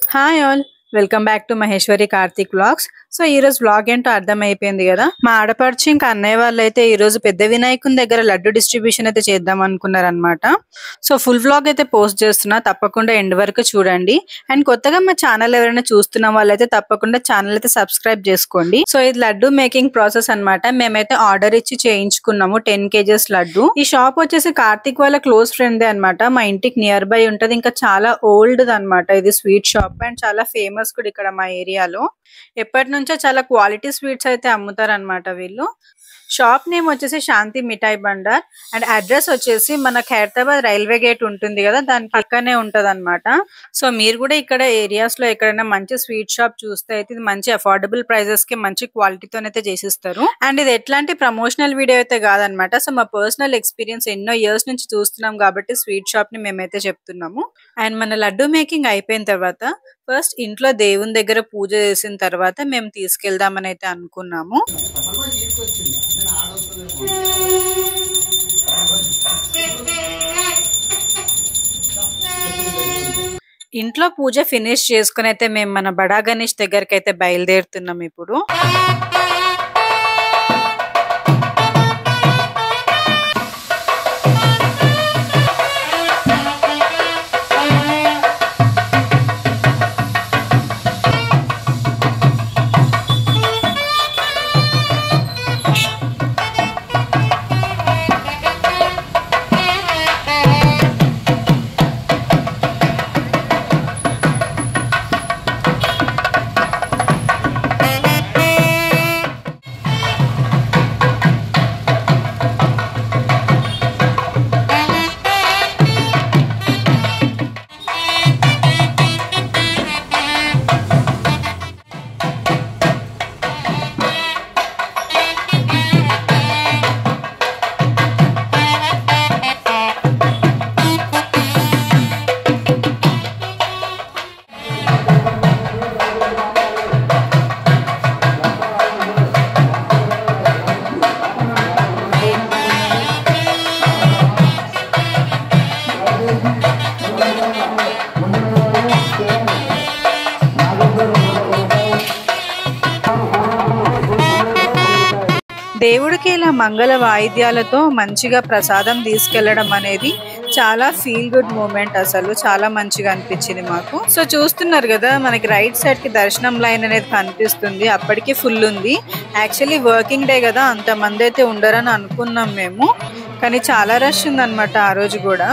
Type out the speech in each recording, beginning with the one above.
Hi all, welcome back to Maheshwari Karthik vlogs. So ఈ రోజు vlog ఏంటో అర్థమైపోయింది కదా. మా ఆడపడుచు ఇంకా అన్నయ్య వాళ్ళు అయితే ఈ రోజు పెద్ద వినాయకుని దగ్గర లడ్డు డిస్ట్రిబ్యూషన్ అయితే చేద్దాం అనుకున్నారనమాట. సో ఫుల్ వ్లాగ్ అయితే పోస్ట్ చేస్తున్నా, తప్పకుండా ఎండ్ వరకు చూడండి. అండ్ కొత్తగా మా ఛానల్ ఎవరైనా చూస్తున్న వాళ్ళైతే తప్పకుండా ఛానల్ అయితే సబ్స్క్రైబ్ చేసుకోండి. సో ఇది లడ్డు మేకింగ్ ప్రాసెస్ అనమాట. మేమైతే ఆర్డర్ ఇచ్చి చేయించుకున్నాము 10 kgs లడ్డు. ఈ షాప్ వచ్చేసి కార్తిక్ వాళ్ళ క్లోజ్ ఫ్రెండ్ అనమాట. మా ఇంటికి నియర్ బై ఉంటది. ఇంకా చాలా ఓల్డ్ అనమాట ఇది స్వీట్ షాప్. అండ్ చాలా ఫేమస్ కూడా ఇక్కడ మా ఏరియాలో. ఎప్పటి నుంచో చాలా క్వాలిటీ స్వీట్స్ అయితే అమ్ముతారు అనమాట వీళ్ళు. షాప్ నేమ్ వచ్చేసి శాంతి మిఠాయి బండార్. అండ్ అడ్రస్ వచ్చేసి మన ఖైరతాబాద్ రైల్వే గేట్ ఉంటుంది కదా, దాని పక్కనే ఉంటది అనమాట. సో మీరు కూడా ఇక్కడ ఏరియాస్ లో ఎక్కడైనా మంచి స్వీట్ షాప్ చూస్తే అయితే ఇది మంచి అఫోర్డబుల్ ప్రైజెస్ కి మంచి క్వాలిటీతోనైతే చేసిస్తారు. అండ్ ఇది ఎట్లాంటి ప్రమోషనల్ వీడియో అయితే కాదనమాట. సో మా పర్సనల్ ఎక్స్పీరియన్స్ ఎన్నో ఇయర్స్ నుంచి చూస్తున్నాం కాబట్టి స్వీట్ షాప్ ని మేమైతే చెప్తున్నాము. అండ్ మన లడ్డు మేకింగ్ అయిపోయిన తర్వాత ఫస్ట్ ఇంట్లో దేవుని దగ్గర పూజ చేసిన తర్వాత మేము తీసుకెళ్దామని అయితే అనుకున్నాము. ఇంట్లో పూజ ఫినిష్ చేసుకుని అయితే మేము మన బడా గణేష్ దగ్గరికి అయితే బయలుదేరుతున్నాం ఇప్పుడు. దేవుడికి ఇలా మంగళ వాయిద్యాలతో మంచిగా ప్రసాదం తీసుకెళ్లడం అనేది చాలా ఫీల్ గుడ్ మూమెంట్. అసలు చాలా మంచిగా అనిపించింది మాకు. సో చూస్తున్నారు కదా, మనకి రైట్ సైడ్ కి దర్శనం లైన్ అనేది కనిపిస్తుంది. అప్పటికి ఫుల్ ఉంది. యాక్చువల్లీ వర్కింగ్ డే కదా, అంతమంది అయితే ఉండరని అనుకున్నాం మేము, కానీ చాలా రష్ ఉంది అనమాట ఆ రోజు కూడా.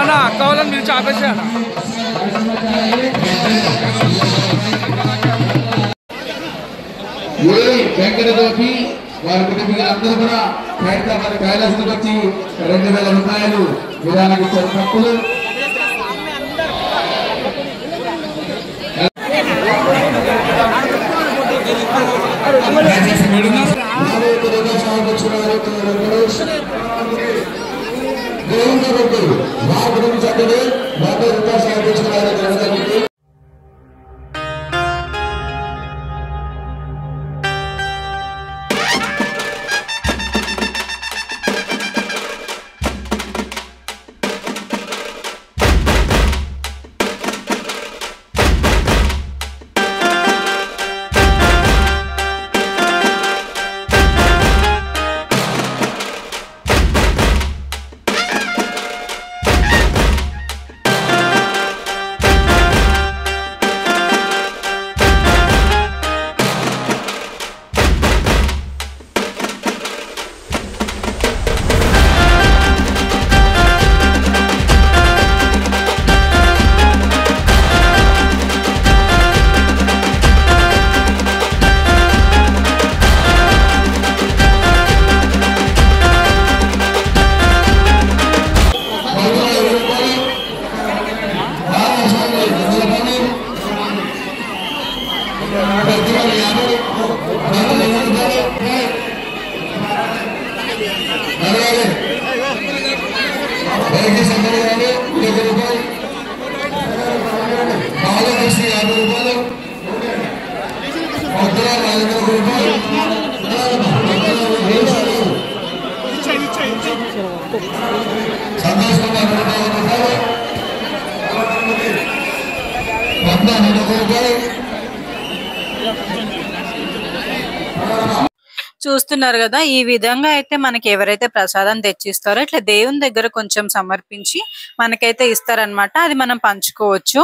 నా అక్క వాళ్ళని మీరు చాపేసాను. వెంకటగోపి వారి కుటుంబీకులందరూ కూడా ఖైరతాబాద్ కైలాసకు వచ్చి 2000 రూపాయలు విరాళానికి ఇచ్చారు. భక్తులు చూస్తున్నారు కదా, ఈ విధంగా అయితే మనకి ఎవరైతే ప్రసాదం తెచ్చిస్తారో ఇట్లా దేవుని దగ్గర కొంచెం సమర్పించి మనకైతే ఇస్తారనమాట. అది మనం పంచుకోవచ్చు.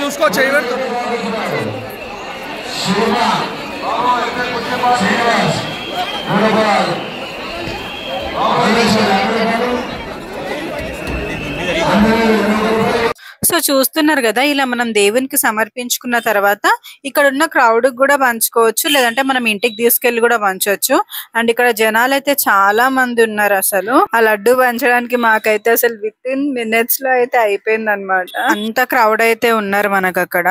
उसको चाहिए तो సో చూస్తున్నారు కదా, ఇలా మనం దేవునికి సమర్పించుకున్న తర్వాత ఇక్కడ ఉన్న క్రౌడ్ కూడా పంచుకోవచ్చు, లేదంటే మనం ఇంటికి తీసుకెళ్లి కూడా పంచవచ్చు. అండ్ ఇక్కడ జనాలు అయితే చాలా మంది ఉన్నారు. అసలు ఆ లడ్డు పంచడానికి మాకైతే అసలు విత్ ఇన్ మినిట్స్ లో అయితే అయిపోయింది అనమాట. అంత క్రౌడ్ అయితే ఉన్నారు మనకు అక్కడ.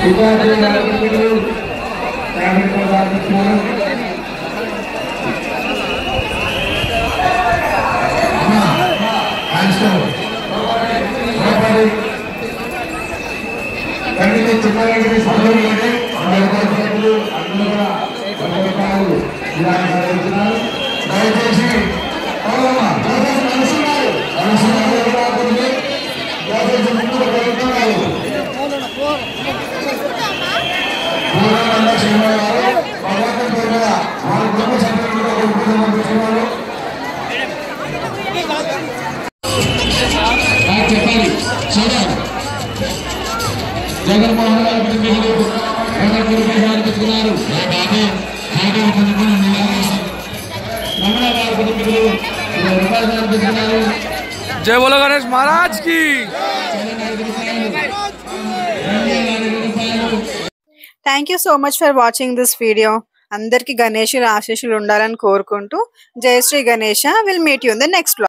విద్యార్థులు వారి కుటుంబీకులు కార్యక్రమాలు ప్రారంభిస్తున్నారు. చిన్నవారికి సంబంధించి అందరూ కూడా దయచేసి చెప్పాలి చూడాలి. జగన్మోహన్ గారి ప్రతినిధులు అనిపిస్తున్నారు. రమణ గారి ప్రతినిధులు అనిపిస్తున్నారు. जय बोलो गणेश महाराज की। Thank you so much for watching this video. అందరికి గణేశుల ఆశీస్సులు ఉండాలని కోరుకుంటూ Jai Shri Ganesha. Will meet you in the next blog.